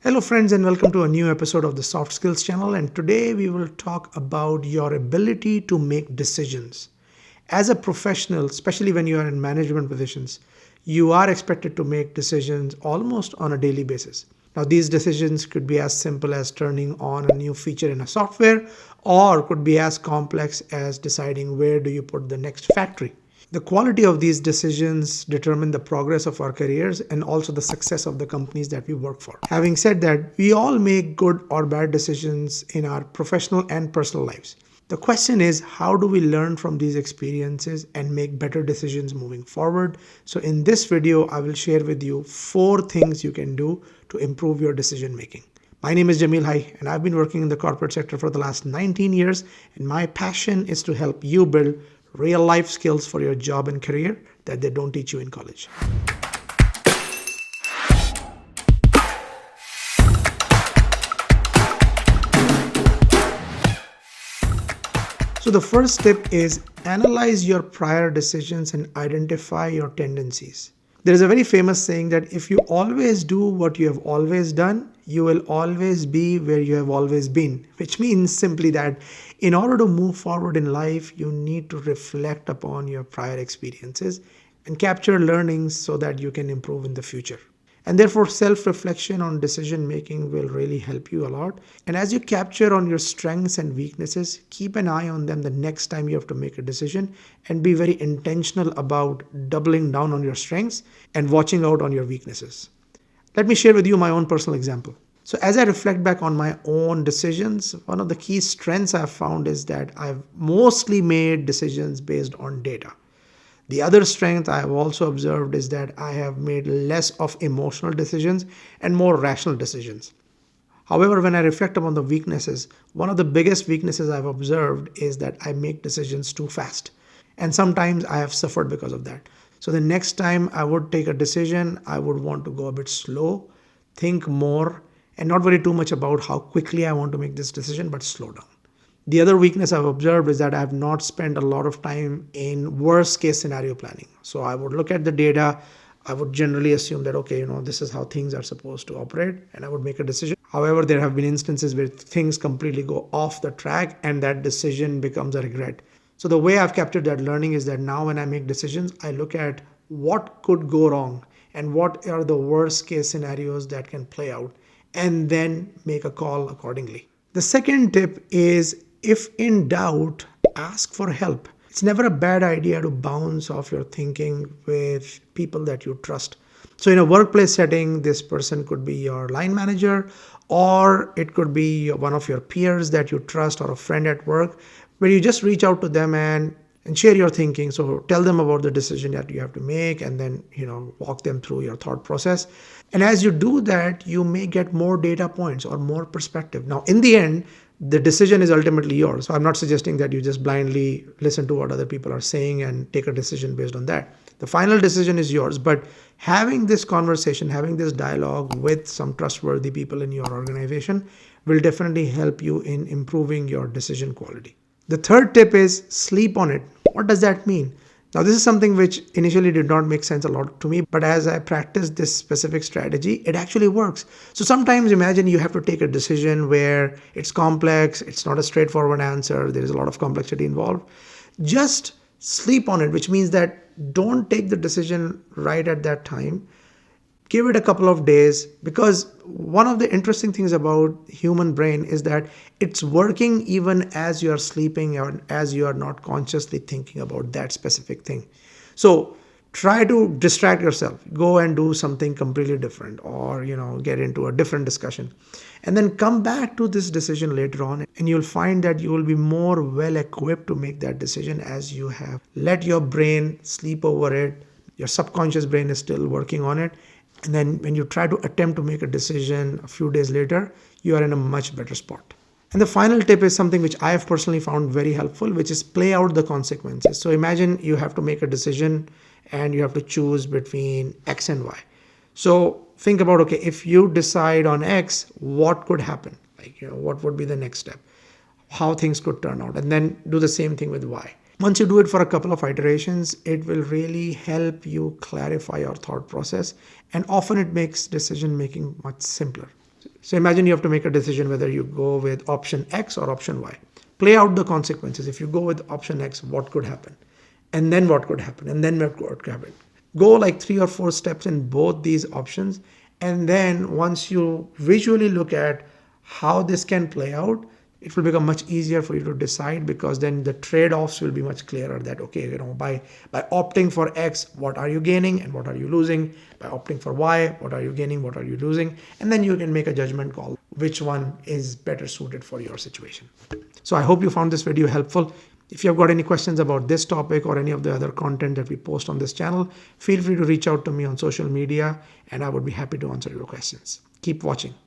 Hello friends and welcome to a new episode of the Soft Skills channel, and today we will talk about your ability to make decisions. As a professional, especially when you are in management positions, you are expected to make decisions almost on a daily basis. Now these decisions could be as simple as turning on a new feature in a software, or could be as complex as deciding where do you put the next factory. The quality of these decisions determine the progress of our careers and also the success of the companies that we work for. Having said that, we all make good or bad decisions in our professional and personal lives. The question is, how do we learn from these experiences and make better decisions moving forward? So in this video, I will share with you 4 things you can do to improve your decision making. My name is Jameel Hye, and I've been working in the corporate sector for the last 19 years, and my passion is to help you build real life skills for your job and career that they don't teach you in college. So the first tip is analyze your prior decisions and identify your tendencies. There is a very famous saying that if you always do what you have always done, you will always be where you have always been, which means simply that in order to move forward in life, you need to reflect upon your prior experiences and capture learnings so that you can improve in the future. And therefore, self-reflection on decision making will really help you a lot. And as you capture on your strengths and weaknesses, keep an eye on them the next time you have to make a decision, and be very intentional about doubling down on your strengths and watching out on your weaknesses. Let me share with you my own personal example. So as I reflect back on my own decisions, one of the key strengths I've found is that I've mostly made decisions based on data. The other strength I have also observed is that I have made less of emotional decisions and more rational decisions. However, when I reflect upon the weaknesses, one of the biggest weaknesses I've observed is that I make decisions too fast. And sometimes I have suffered because of that. So the next time I would take a decision, I would want to go a bit slow, think more, and not worry too much about how quickly I want to make this decision, but slow down. The other weakness I've observed is that I have not spent a lot of time in worst case scenario planning. So I would look at the data. I would generally assume that, okay, this is how things are supposed to operate, and I would make a decision. However, there have been instances where things completely go off the track and that decision becomes a regret. So the way I've captured that learning is that now when I make decisions, I look at what could go wrong and what are the worst case scenarios that can play out, and then make a call accordingly. The second tip is, if in doubt, ask for help. It's never a bad idea to bounce off your thinking with people that you trust. So in a workplace setting, this person could be your line manager, or it could be one of your peers that you trust, or a friend at work, where you just reach out to them and share your thinking. So tell them about the decision that you have to make, and then walk them through your thought process. And as you do that, you may get more data points or more perspective. Now, in the end, the decision is ultimately yours. So I'm not suggesting that you just blindly listen to what other people are saying and take a decision based on that. The final decision is yours, but having this conversation, having this dialogue with some trustworthy people in your organization will definitely help you in improving your decision quality. The third tip is sleep on it. What does that mean? Now, this is something which initially did not make sense a lot to me, but as I practiced this specific strategy, it actually works. So sometimes imagine you have to take a decision where it's complex, it's not a straightforward answer, there is a lot of complexity involved. Just sleep on it, which means that don't take the decision right at that time. Give it a couple of days, because one of the interesting things about human brain is that it's working even as you are sleeping or as you are not consciously thinking about that specific thing. So try to distract yourself, go and do something completely different, or get into a different discussion, and then come back to this decision later on, and you'll find that you will be more well equipped to make that decision as you have let your brain sleep over it. Your subconscious brain is still working on it. And then when you try to attempt to make a decision a few days later, you are in a much better spot. And the final tip is something which I have personally found very helpful, which is play out the consequences. So imagine you have to make a decision and you have to choose between X and Y. So think about, okay, if you decide on X, what could happen? What would be the next step? How things could turn out? And then do the same thing with Y. Once you do it for a couple of iterations, it will really help you clarify your thought process, and often it makes decision making much simpler. So imagine you have to make a decision whether you go with option X or option Y. Play out the consequences. If you go with option X, what could happen? And then what could happen? And then what could happen? Go like 3 or 4 steps in both these options. And then once you visually look at how this can play out, it will become much easier for you to decide, because then the trade-offs will be much clearer that, okay, by opting for X, what are you gaining and what are you losing? By opting for Y, what are you gaining, what are you losing? And then you can make a judgment call, which one is better suited for your situation. So I hope you found this video helpful. If you have got any questions about this topic or any of the other content that we post on this channel, feel free to reach out to me on social media and I would be happy to answer your questions. Keep watching.